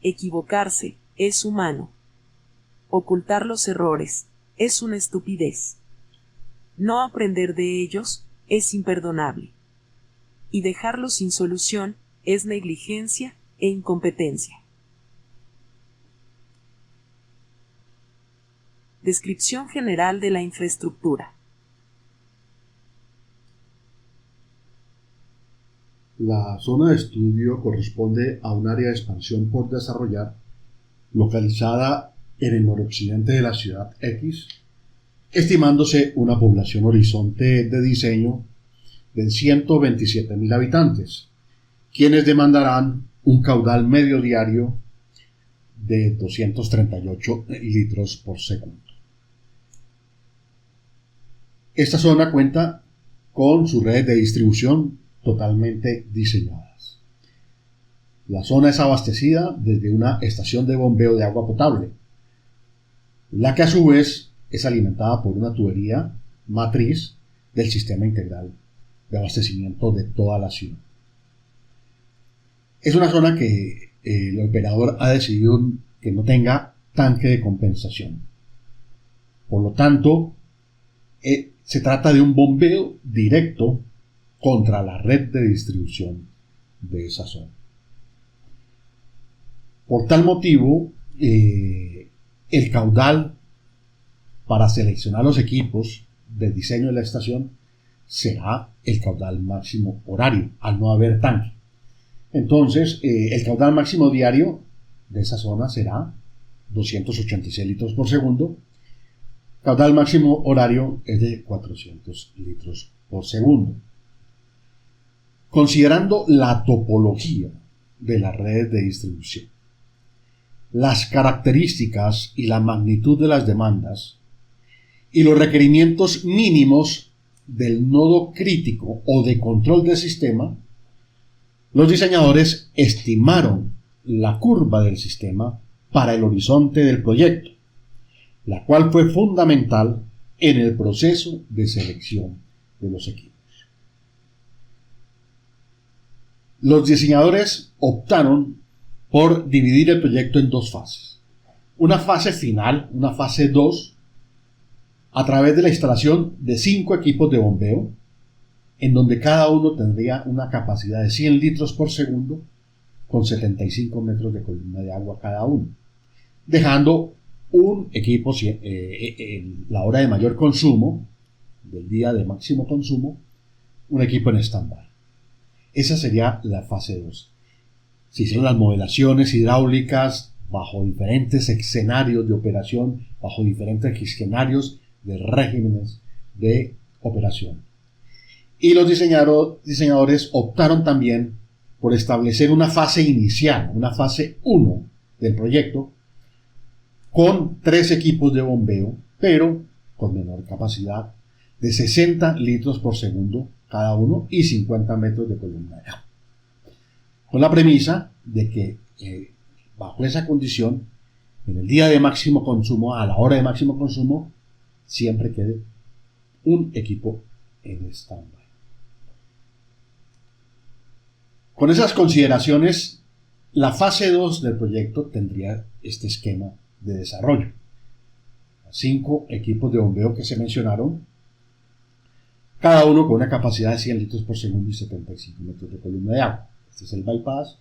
Equivocarse es humano. Ocultar los errores es una estupidez. No aprender de ellos es imperdonable. Y dejarlos sin solución es negligencia e incompetencia. Descripción general de la infraestructura. La zona de estudio corresponde a un área de expansión por desarrollar localizada en el noroccidente de la ciudad X, estimándose una población horizonte de diseño de 127.000 habitantes, quienes demandarán un caudal medio diario de 238 litros por segundo. Esta zona cuenta con sus redes de distribución totalmente diseñadas. La zona es abastecida desde una estación de bombeo de agua potable, la que a su vez es alimentada por una tubería matriz del sistema integral de abastecimiento de toda la ciudad. Es una zona que el operador ha decidido que no tenga tanque de compensación. Por lo tanto, se trata de un bombeo directo contra la red de distribución de esa zona. Por tal motivo, el caudal para seleccionar los equipos de diseño de la estación será el caudal máximo horario, al no haber tanque. Entonces, el caudal máximo diario de esa zona será 286 litros por segundo. Caudal máximo horario es de 400 litros por segundo. Considerando la topología de las redes de distribución, las características y la magnitud de las demandas y los requerimientos mínimos del nodo crítico o de control del sistema, los diseñadores estimaron la curva del sistema para el horizonte del proyecto, la cual fue fundamental en el proceso de selección de los equipos. Los diseñadores optaron por dividir el proyecto en dos fases. Una fase final, una fase 2, a través de la instalación de 5 equipos de bombeo, en donde cada uno tendría una capacidad de 100 litros por segundo con 75 metros de columna de agua cada uno, dejando un equipo en la hora de mayor consumo, del día de máximo consumo, un equipo en stand-by. Esa sería la fase 2. Se hicieron las modelaciones hidráulicas bajo diferentes escenarios de operación, bajo diferentes escenarios de regímenes de operación. Y los diseñadores optaron también por establecer una fase inicial, una fase 1 del proyecto, con 3 equipos de bombeo, pero con menor capacidad, de 60 litros por segundo cada uno y 50 metros de columna de agua. Con la premisa de que bajo esa condición, en el día de máximo consumo, a la hora de máximo consumo, siempre quede un equipo en stand-by. Con esas consideraciones, la fase 2 del proyecto tendría este esquema de desarrollo. 5 equipos de bombeo que se mencionaron, cada uno con una capacidad de 100 litros por segundo y 75 metros de columna de agua. Este es el bypass.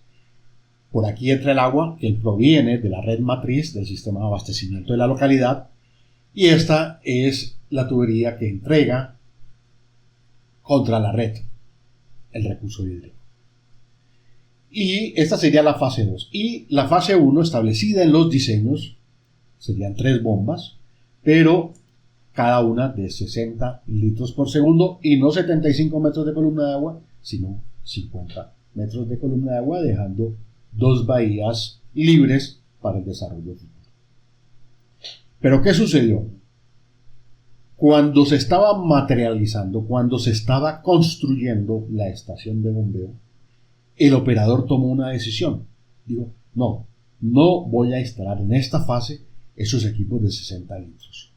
Por aquí entra el agua que proviene de la red matriz del sistema de abastecimiento de la localidad, y esta es la tubería que entrega contra la red el recurso hídrico. Y esta sería la fase 2. Y la fase 1, establecida en los diseños, serían 3 bombas, pero cada una de 60 litros por segundo y no 75 metros de columna de agua, sino 50 metros de columna de agua, dejando 2 bahías libres para el desarrollo futuro. Pero ¿qué sucedió? Cuando se estaba materializando, cuando se estaba construyendo la estación de bombeo, el operador tomó una decisión. Digo, no voy a instalar en esta fase esos equipos de 60 litros.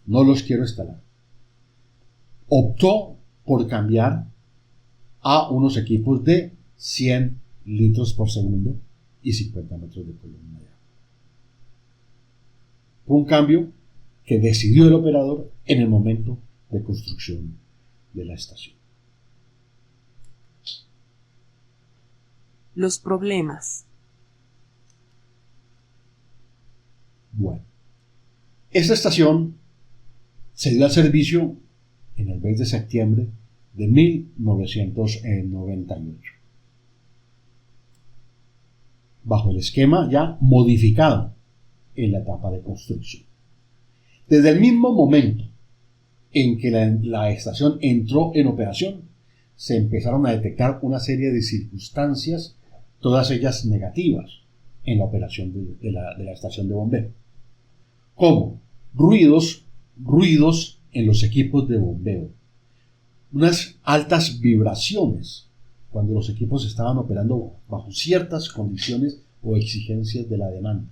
No los quiero instalar. Optó por cambiar a unos equipos de 100 litros por segundo y 50 metros de columna de agua. Fue un cambio que decidió el operador en el momento de construcción de la estación. Los problemas. Bueno, esta estación se dio al servicio en el mes de septiembre de 1998, bajo el esquema ya modificado en la etapa de construcción. Desde el mismo momento en que la estación entró en operación, se empezaron a detectar una serie de circunstancias, todas ellas negativas, en la operación de la estación de bombeo, como ruidos en los equipos de bombeo, unas altas vibraciones cuando los equipos estaban operando bajo ciertas condiciones o exigencias de la demanda.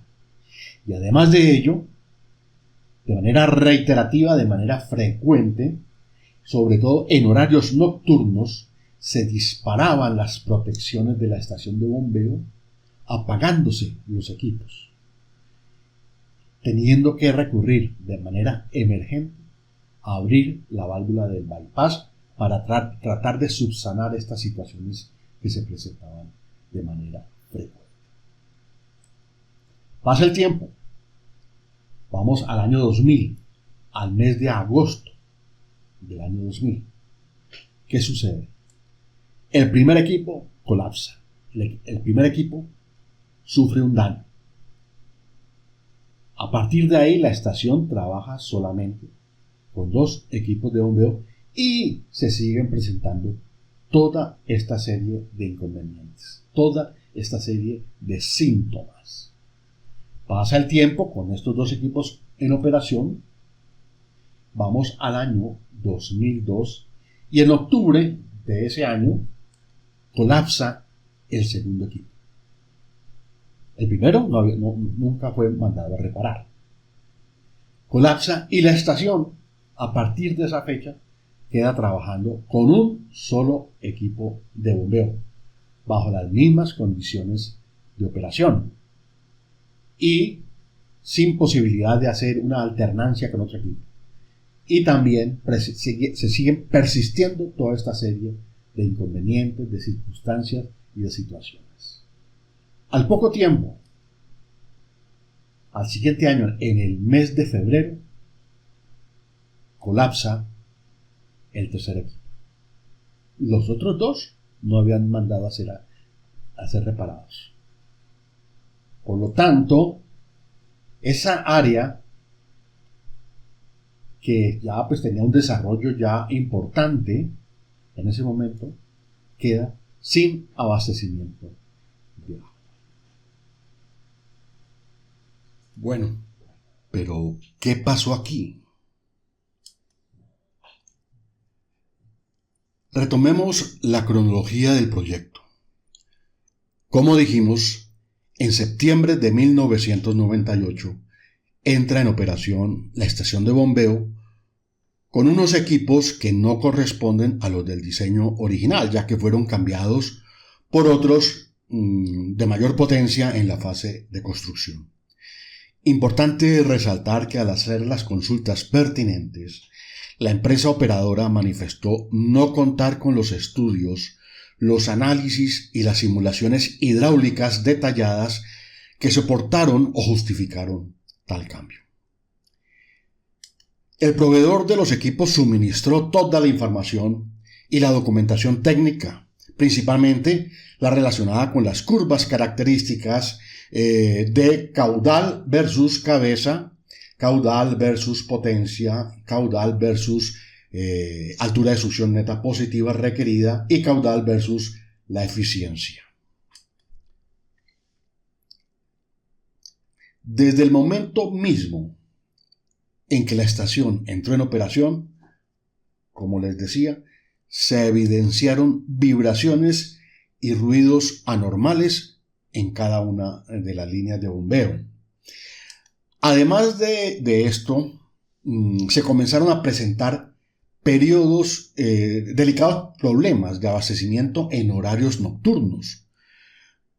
Y además de ello, de manera reiterativa, de manera frecuente, sobre todo en horarios nocturnos, se disparaban las protecciones de la estación de bombeo, apagándose los equipos, teniendo que recurrir de manera emergente a abrir la válvula del bypass para tratar de subsanar estas situaciones que se presentaban de manera frecuente. Pasa el tiempo, vamos al año 2000, al mes de agosto del año 2000. ¿Qué sucede? El primer equipo colapsa, el primer equipo sufre un daño. A partir de ahí la estación trabaja solamente con 2 equipos de bombeo y se siguen presentando toda esta serie de inconvenientes, toda esta serie de síntomas. Pasa el tiempo con estos 2 equipos en operación, vamos al año 2002 y en octubre de ese año colapsa el segundo equipo. El primero nunca fue mandado a reparar. Colapsa y la estación, a partir de esa fecha, queda trabajando con un solo equipo de bombeo, bajo las mismas condiciones de operación y sin posibilidad de hacer una alternancia con otro equipo. Y también se siguen persistiendo toda esta serie de inconvenientes, de circunstancias y de situaciones. Al poco tiempo, al siguiente año, en el mes de febrero, colapsa el tercer equipo. Los otros 2 no habían mandado a ser reparados. Por lo tanto, esa área que ya pues tenía un desarrollo ya importante en ese momento, queda sin abastecimiento de agua. Bueno, pero ¿qué pasó aquí? Retomemos la cronología del proyecto. Como dijimos, en septiembre de 1998 entra en operación la estación de bombeo con unos equipos que no corresponden a los del diseño original, ya que fueron cambiados por otros de mayor potencia en la fase de construcción. Importante resaltar que al hacer las consultas pertinentes, la empresa operadora manifestó no contar con los estudios, los análisis y las simulaciones hidráulicas detalladas que soportaron o justificaron tal cambio. El proveedor de los equipos suministró toda la información y la documentación técnica, principalmente la relacionada con las curvas características de caudal versus cabeza, caudal versus potencia, caudal versus altura de succión neta positiva requerida y caudal versus la eficiencia. Desde el momento mismo en que la estación entró en operación, como les decía, se evidenciaron vibraciones y ruidos anormales en cada una de las líneas de bombeo. Además de esto, se comenzaron a presentar delicados problemas de abastecimiento en horarios nocturnos,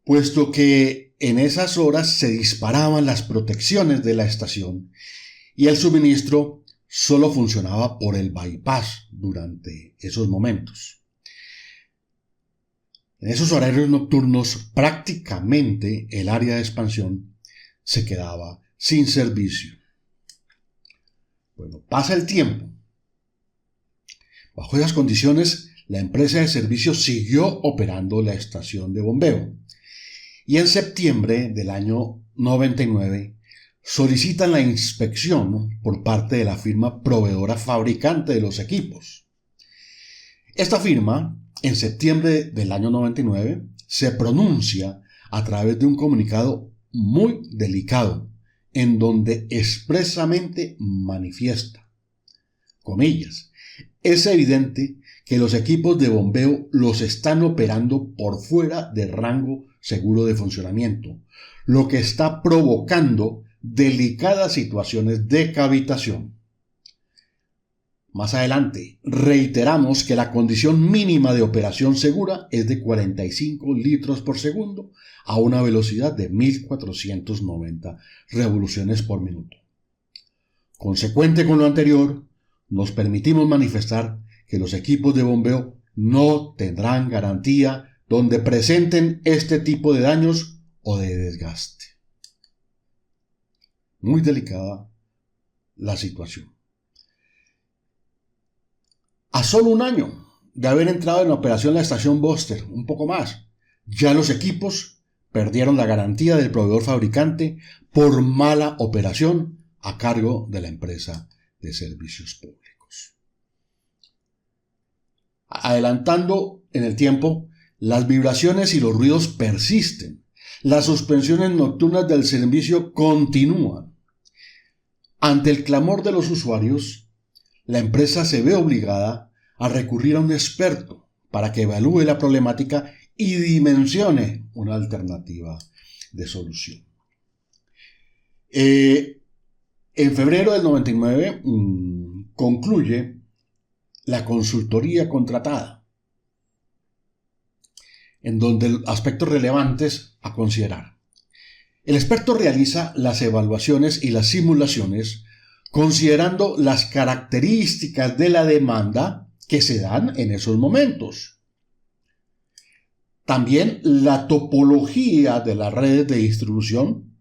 puesto que en esas horas se disparaban las protecciones de la estación y el suministro solo funcionaba por el bypass durante esos momentos. En esos horarios nocturnos, prácticamente el área de expansión se quedaba sin servicio. Bueno, pasa el tiempo. Bajo esas condiciones, la empresa de servicios siguió operando la estación de bombeo. Y en septiembre del año 99 solicitan la inspección por parte de la firma proveedora fabricante de los equipos. Esta firma, en septiembre del año 99, se pronuncia a través de un comunicado muy delicado, en donde expresamente manifiesta, comillas, es evidente que los equipos de bombeo los están operando por fuera de rango seguro de funcionamiento, lo que está provocando delicadas situaciones de cavitación. Más adelante, reiteramos que la condición mínima de operación segura es de 45 litros por segundo a una velocidad de 1490 revoluciones por minuto. Consecuente con lo anterior, nos permitimos manifestar que los equipos de bombeo no tendrán garantía donde presenten este tipo de daños o de desgaste. Muy delicada la situación. A solo un año de haber entrado en operación la estación Buster, un poco más, ya los equipos perdieron la garantía del proveedor fabricante por mala operación a cargo de la empresa de servicios públicos. Adelantando en el tiempo, las vibraciones y los ruidos persisten. Las suspensiones nocturnas del servicio continúan. Ante el clamor de los usuarios, la empresa se ve obligada a recurrir a un experto para que evalúe la problemática y dimensione una alternativa de solución. En febrero del 99 concluye la consultoría contratada, en donde aspectos relevantes a considerar. El experto realiza las evaluaciones y las simulaciones considerando las características de la demanda que se dan en esos momentos. También la topología de las redes de distribución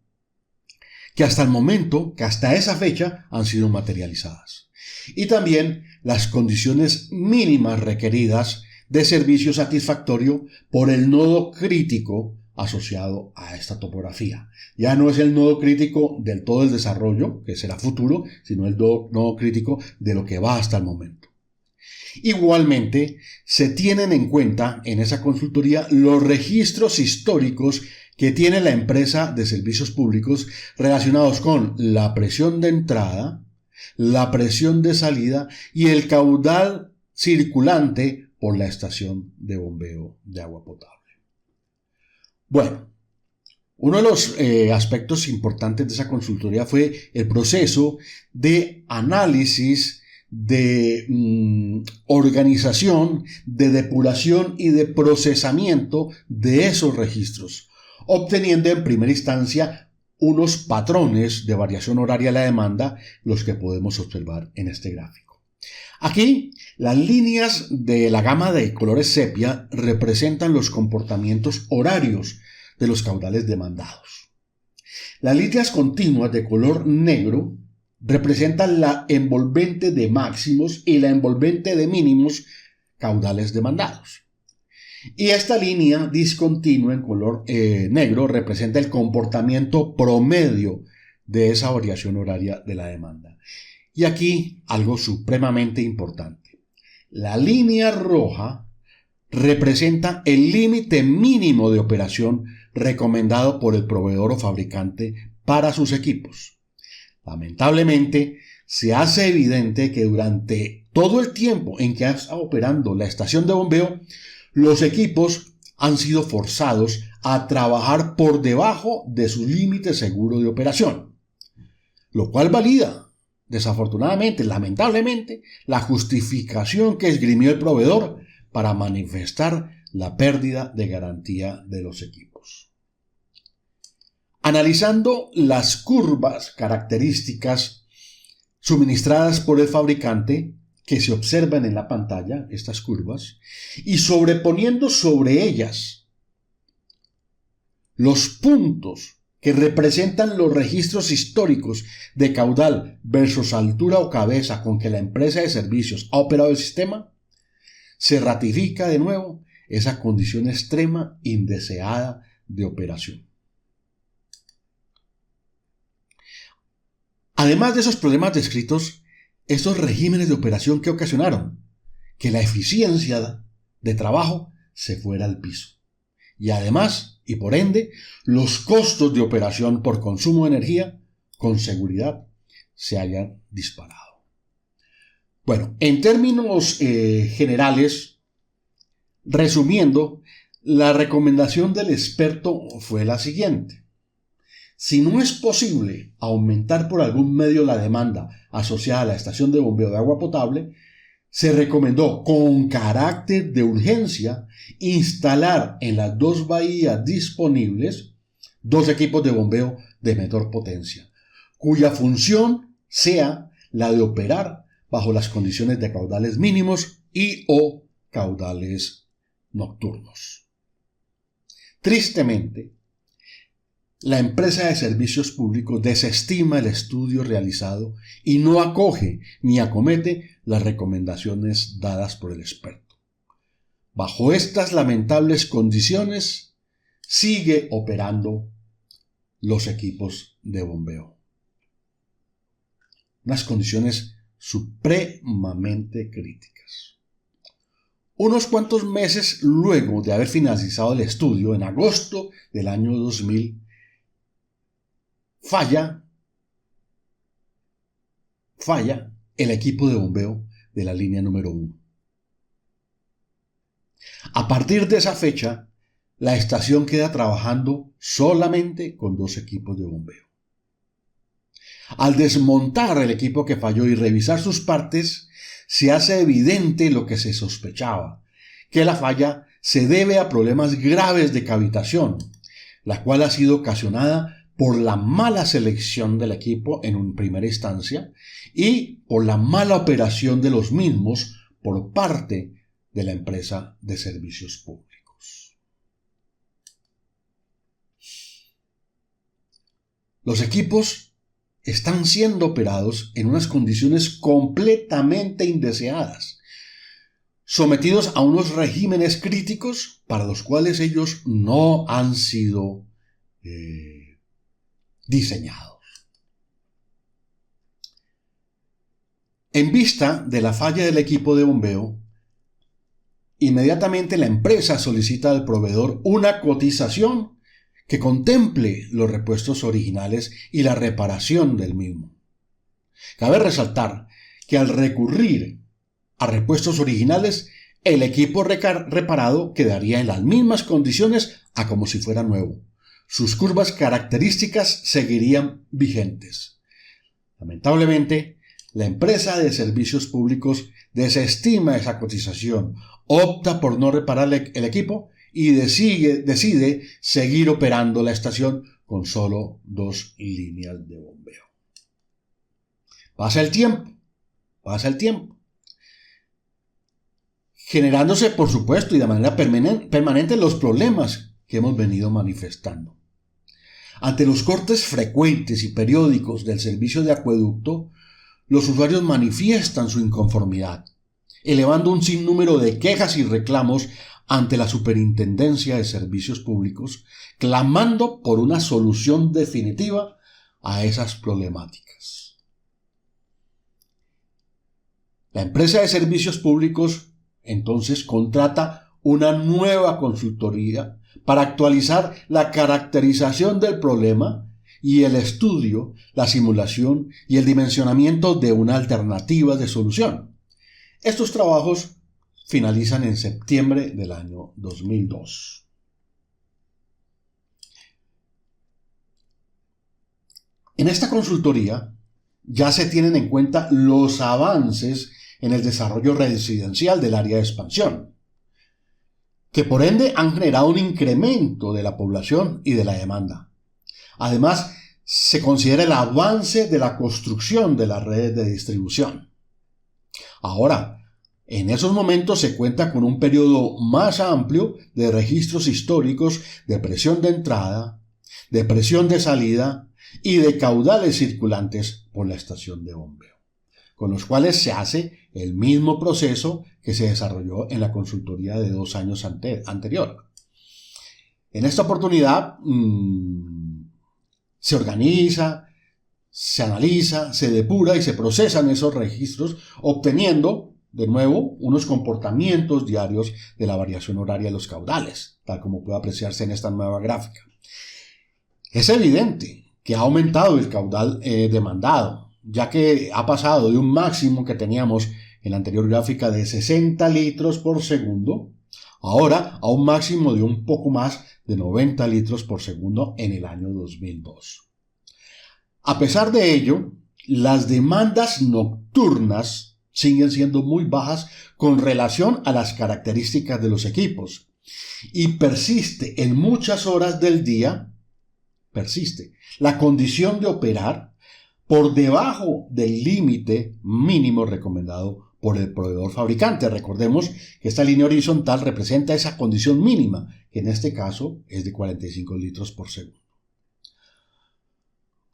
que hasta esa fecha han sido materializadas. Y también las condiciones mínimas requeridas de servicio satisfactorio por el nodo crítico asociado a esta topografía. Ya no es el nodo crítico del todo el desarrollo, que será futuro, sino el nodo crítico de lo que va hasta el momento. Igualmente, se tienen en cuenta en esa consultoría los registros históricos que tiene la empresa de servicios públicos relacionados con la presión de entrada, la presión de salida y el caudal circulante por la estación de bombeo de agua potable. Bueno, uno de los aspectos importantes de esa consultoría fue el proceso de análisis, de organización, de depuración y de procesamiento de esos registros, obteniendo en primera instancia unos patrones de variación horaria de la demanda, los que podemos observar en este gráfico. Aquí, las líneas de la gama de colores sepia representan los comportamientos horarios de los caudales demandados. Las líneas continuas de color negro representan la envolvente de máximos y la envolvente de mínimos caudales demandados. Y esta línea discontinua en color negro representa el comportamiento promedio de esa variación horaria de la demanda. Y aquí algo supremamente importante. La línea roja representa el límite mínimo de operación recomendado por el proveedor o fabricante para sus equipos. Lamentablemente, se hace evidente que durante todo el tiempo en que ha estado operando la estación de bombeo, los equipos han sido forzados a trabajar por debajo de su límite seguro de operación, lo cual valida, desafortunadamente, lamentablemente, la justificación que esgrimió el proveedor para manifestar la pérdida de garantía de los equipos. Analizando las curvas características suministradas por el fabricante que se observan en la pantalla, estas curvas, y sobreponiendo sobre ellas los puntos que representan los registros históricos de caudal versus altura o cabeza con que la empresa de servicios ha operado el sistema, se ratifica de nuevo esa condición extrema indeseada de operación. Además de esos problemas descritos, estos regímenes de operación que ocasionaron que la eficiencia de trabajo se fuera al piso. Y además, y por ende, los costos de operación por consumo de energía, con seguridad, se hayan disparado. Bueno, en términos generales, resumiendo, la recomendación del experto fue la siguiente. Si no es posible aumentar por algún medio la demanda asociada a la estación de bombeo de agua potable, se recomendó con carácter de urgencia instalar en las dos bahías disponibles 2 equipos de bombeo de menor potencia, cuya función sea la de operar bajo las condiciones de caudales mínimos y o caudales nocturnos. Tristemente, la empresa de servicios públicos desestima el estudio realizado y no acoge ni acomete las recomendaciones dadas por el experto. Bajo estas lamentables condiciones, sigue operando los equipos de bombeo. Unas condiciones supremamente críticas. Unos cuantos meses luego de haber finalizado el estudio, en agosto del año 2000, falla el equipo de bombeo de la línea número 1. A partir de esa fecha, la estación queda trabajando solamente con 2 equipos de bombeo. Al desmontar el equipo que falló y revisar sus partes, se hace evidente lo que se sospechaba, que la falla se debe a problemas graves de cavitación, la cual ha sido ocasionada por la mala selección del equipo en primera instancia y por la mala operación de los mismos por parte de la empresa de servicios públicos. Los equipos están siendo operados en unas condiciones completamente indeseadas, sometidos a unos regímenes críticos para los cuales ellos no han sido diseñados. En vista de la falla del equipo de bombeo, inmediatamente la empresa solicita al proveedor una cotización que contemple los repuestos originales y la reparación del mismo. Cabe resaltar que al recurrir a repuestos originales, el equipo reparado quedaría en las mismas condiciones a como si fuera nuevo. Sus curvas características seguirían vigentes. Lamentablemente, la empresa de servicios públicos desestima esa cotización, opta por no reparar el equipo y decide seguir operando la estación con solo 2 líneas de bombeo. Pasa el tiempo, generándose, por supuesto, y de manera permanente los problemas que hemos venido manifestando. Ante los cortes frecuentes y periódicos del servicio de acueducto, los usuarios manifiestan su inconformidad, elevando un sinnúmero de quejas y reclamos ante la Superintendencia de Servicios Públicos, clamando por una solución definitiva a esas problemáticas. La empresa de servicios públicos entonces contrata una nueva consultoría para actualizar la caracterización del problema y el estudio, la simulación y el dimensionamiento de una alternativa de solución. Estos trabajos finalizan en septiembre del año 2002. En esta consultoría ya se tienen en cuenta los avances en el desarrollo residencial del área de expansión, que por ende han generado un incremento de la población y de la demanda, Además, se considera el avance de la construcción de las redes de distribución. Ahora, en esos momentos se cuenta con un periodo más amplio de registros históricos de presión de entrada, de presión de salida y de caudales circulantes por la estación de bombeo, con los cuales se hace el mismo proceso que se desarrolló en la consultoría de 2 años anterior. En esta oportunidad se organiza, se analiza, se depura y se procesan esos registros, obteniendo de nuevo unos comportamientos diarios de la variación horaria de los caudales, tal como puede apreciarse en esta nueva gráfica. Es evidente que ha aumentado el caudal demandado, ya que ha pasado de un máximo que teníamos en la anterior gráfica de 60 litros por segundo, ahora a un máximo de un poco más de 90 litros por segundo en el año 2002. A pesar de ello, las demandas nocturnas siguen siendo muy bajas con relación a las características de los equipos y persiste en muchas horas del día, la condición de operar por debajo del límite mínimo recomendado por el proveedor fabricante. Recordemos que esta línea horizontal representa esa condición mínima, que en este caso es de 45 litros por segundo.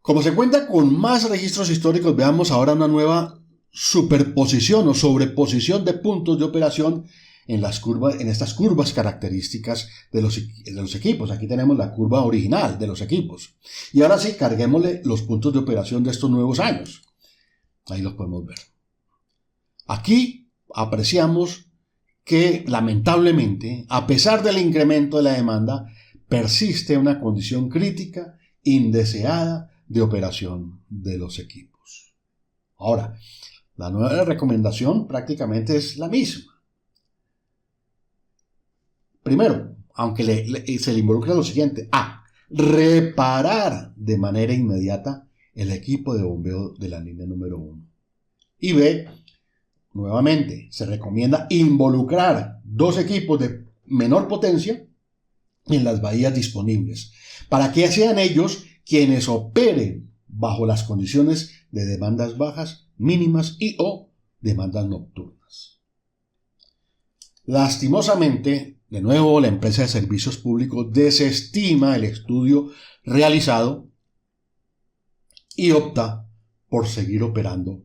Como se cuenta con más registros históricos, veamos ahora una nueva superposición o sobreposición de puntos de operación en estas curvas características de los equipos. Aquí tenemos la curva original de los equipos. Y ahora sí, carguémosle los puntos de operación de estos nuevos años. Ahí los podemos ver. Aquí apreciamos que lamentablemente, a pesar del incremento de la demanda, persiste una condición crítica indeseada de operación de los equipos. Ahora, la nueva recomendación prácticamente es la misma. Primero, aunque se le involucra lo siguiente: A, reparar de manera inmediata el equipo de bombeo de la línea número 1. Y B, nuevamente, se recomienda involucrar 2 equipos de menor potencia en las bahías disponibles, para que sean ellos quienes operen bajo las condiciones de demandas bajas, mínimas y o demandas nocturnas. Lastimosamente, de nuevo, la empresa de servicios públicos desestima el estudio realizado y opta por seguir operando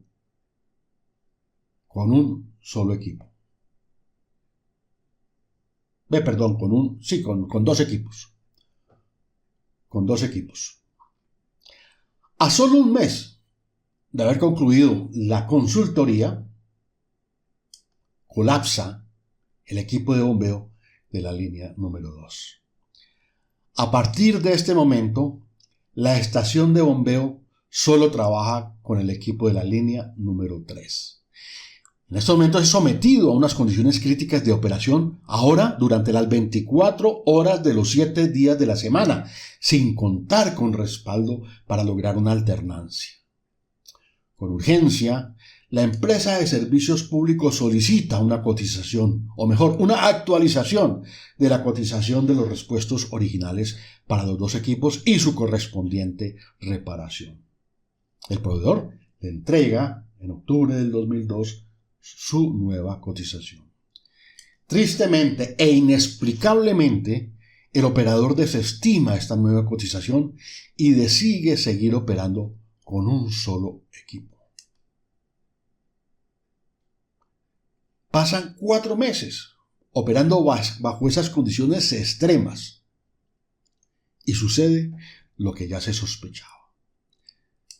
con un solo equipo. Con 2 equipos. Con 2 equipos. A solo un mes de haber concluido la consultoría, colapsa el equipo de bombeo de la línea número 2. A partir de este momento, la estación de bombeo solo trabaja con el equipo de la línea número 3. En estos momentos es sometido a unas condiciones críticas de operación ahora durante las 24 horas de los 7 días de la semana, sin contar con respaldo para lograr una alternancia. Con urgencia, la empresa de servicios públicos solicita una cotización, o mejor, una actualización de la cotización de los repuestos originales para los 2 equipos y su correspondiente reparación. El proveedor le entrega en octubre del 2002 su nueva cotización. Tristemente e inexplicablemente, el operador desestima esta nueva cotización y decide seguir operando con un solo equipo. Pasan 4 meses operando bajo esas condiciones extremas y sucede lo que ya se sospechaba.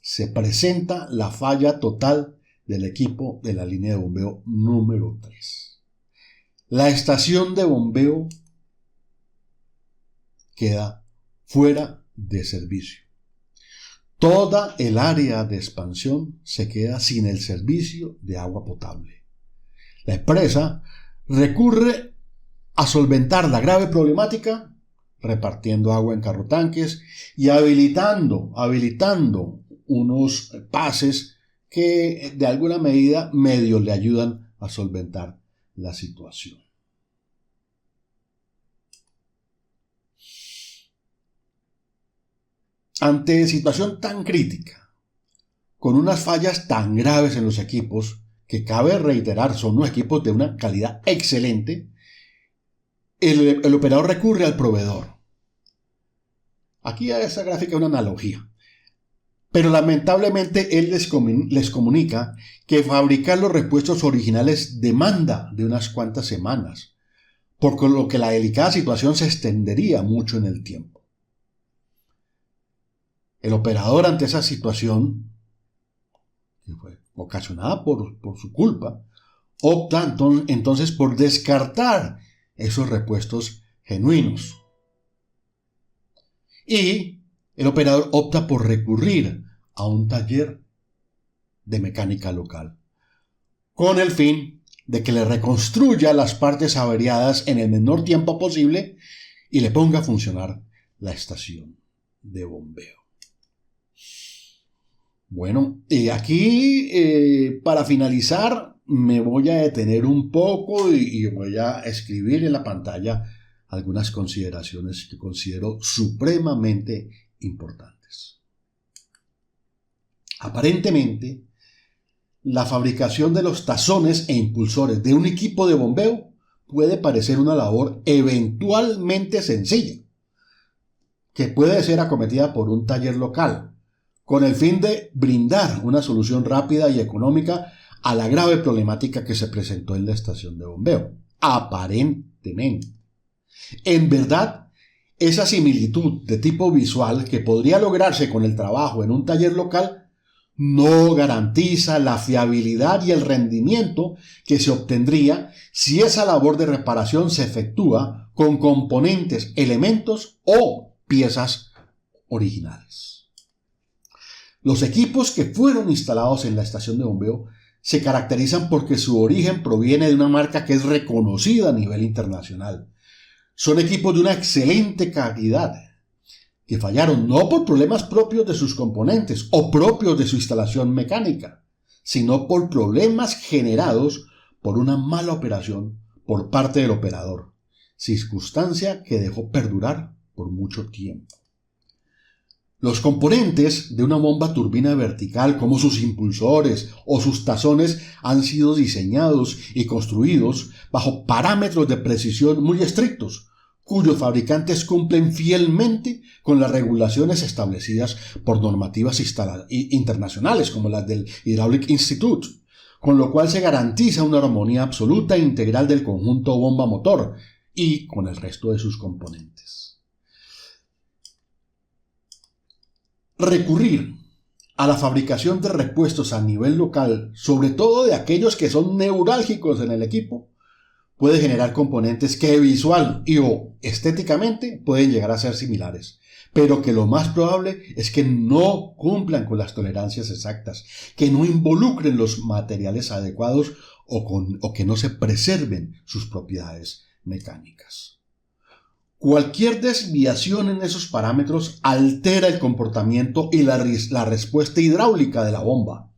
Se presenta la falla total del equipo de la línea de bombeo número 3. La estación de bombeo queda fuera de servicio. Toda el área de expansión se queda sin el servicio de agua potable. La empresa recurre a solventar la grave problemática repartiendo agua en carrotanques y habilitando unos pases que de alguna medida medio le ayudan a solventar la situación. Ante situación tan crítica, con unas fallas tan graves en los equipos, que cabe reiterar son unos equipos de una calidad excelente, el operador recurre al proveedor. Aquí a esa gráfica es una analogía. Pero lamentablemente él les comunica que fabricar los repuestos originales demanda de unas cuantas semanas, por lo que la delicada situación se extendería mucho en el tiempo. El operador, ante esa situación, que fue ocasionada por su culpa, opta entonces por descartar esos repuestos genuinos. Y el operador opta por recurrir a un taller de mecánica local, con el fin de que le reconstruya las partes averiadas en el menor tiempo posible y le ponga a funcionar la estación de bombeo. Bueno, y aquí para finalizar me voy a detener un poco y voy a escribir en la pantalla algunas consideraciones que considero supremamente importantes. Aparentemente, la fabricación de los tazones e impulsores de un equipo de bombeo puede parecer una labor eventualmente sencilla, que puede ser acometida por un taller local, con el fin de brindar una solución rápida y económica a la grave problemática que se presentó en la estación de bombeo. Aparentemente. En verdad, esa similitud de tipo visual que podría lograrse con el trabajo en un taller local no garantiza la fiabilidad y el rendimiento que se obtendría si esa labor de reparación se efectúa con componentes, elementos o piezas originales. Los equipos que fueron instalados en la estación de bombeo se caracterizan porque su origen proviene de una marca que es reconocida a nivel internacional. Son equipos de una excelente calidad, que fallaron no por problemas propios de sus componentes o propios de su instalación mecánica, sino por problemas generados por una mala operación por parte del operador, circunstancia que dejó perdurar por mucho tiempo. Los componentes de una bomba turbina vertical, como sus impulsores o sus tazones, han sido diseñados y construidos bajo parámetros de precisión muy estrictos, cuyos fabricantes cumplen fielmente con las regulaciones establecidas por normativas internacionales, como las del Hydraulic Institute, con lo cual se garantiza una armonía absoluta e integral del conjunto bomba-motor y con el resto de sus componentes. Recurrir a la fabricación de repuestos a nivel local, sobre todo de aquellos que son neurálgicos en el equipo, puede generar componentes que visual y o estéticamente pueden llegar a ser similares, pero que lo más probable es que no cumplan con las tolerancias exactas, que no involucren los materiales adecuados o que no se preserven sus propiedades mecánicas. Cualquier desviación en esos parámetros altera el comportamiento y la respuesta hidráulica de la bomba,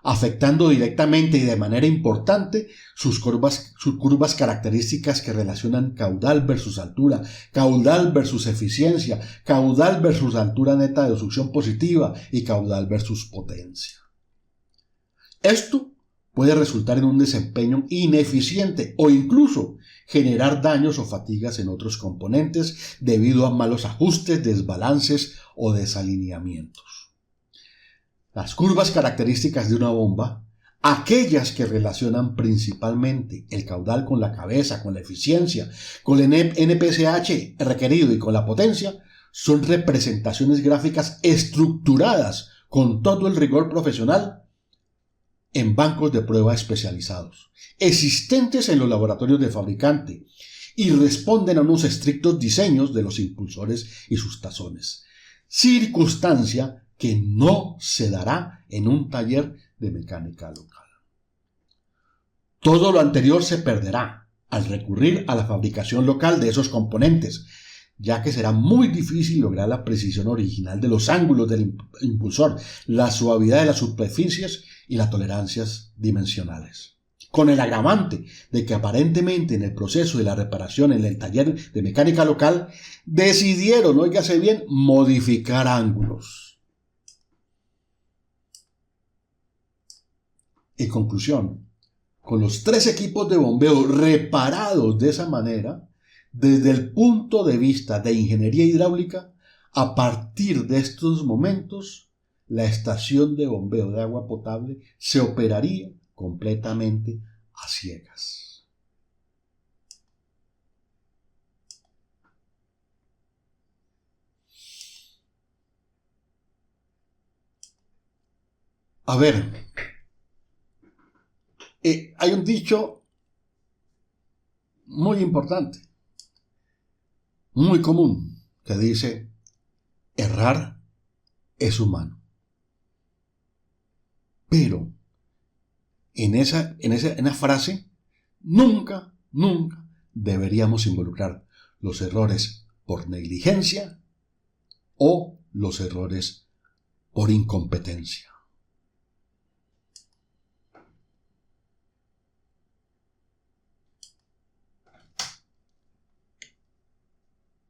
afectando directamente y de manera importante sus curvas características que relacionan caudal versus altura, caudal versus eficiencia, caudal versus altura neta de succión positiva y caudal versus potencia. Esto puede resultar en un desempeño ineficiente o incluso generar daños o fatigas en otros componentes debido a malos ajustes, desbalances o desalineamientos. Las curvas características de una bomba, aquellas que relacionan principalmente el caudal con la cabeza, con la eficiencia, con el NPSH requerido y con la potencia, son representaciones gráficas estructuradas con todo el rigor profesional en bancos de prueba especializados, existentes en los laboratorios de fabricante, y responden a unos estrictos diseños de los impulsores y sus tazones, circunstancia que no se dará en un taller de mecánica local. Todo lo anterior se perderá al recurrir a la fabricación local de esos componentes, ya que será muy difícil lograr la precisión original de los ángulos del impulsor, la suavidad de las superficies y las tolerancias dimensionales. con el agravante de que aparentemente en el proceso de la reparación en el taller de mecánica local decidieron, óigase bien, modificar ángulos. En conclusión, con los 3 equipos de bombeo reparados de esa manera, desde el punto de vista de ingeniería hidráulica, a partir de estos momentos, la estación de bombeo de agua potable se operaría completamente a ciegas. A ver, hay un dicho muy importante, muy común, que dice, errar es humano. Pero en esa frase, nunca deberíamos involucrar los errores por negligencia o los errores por incompetencia.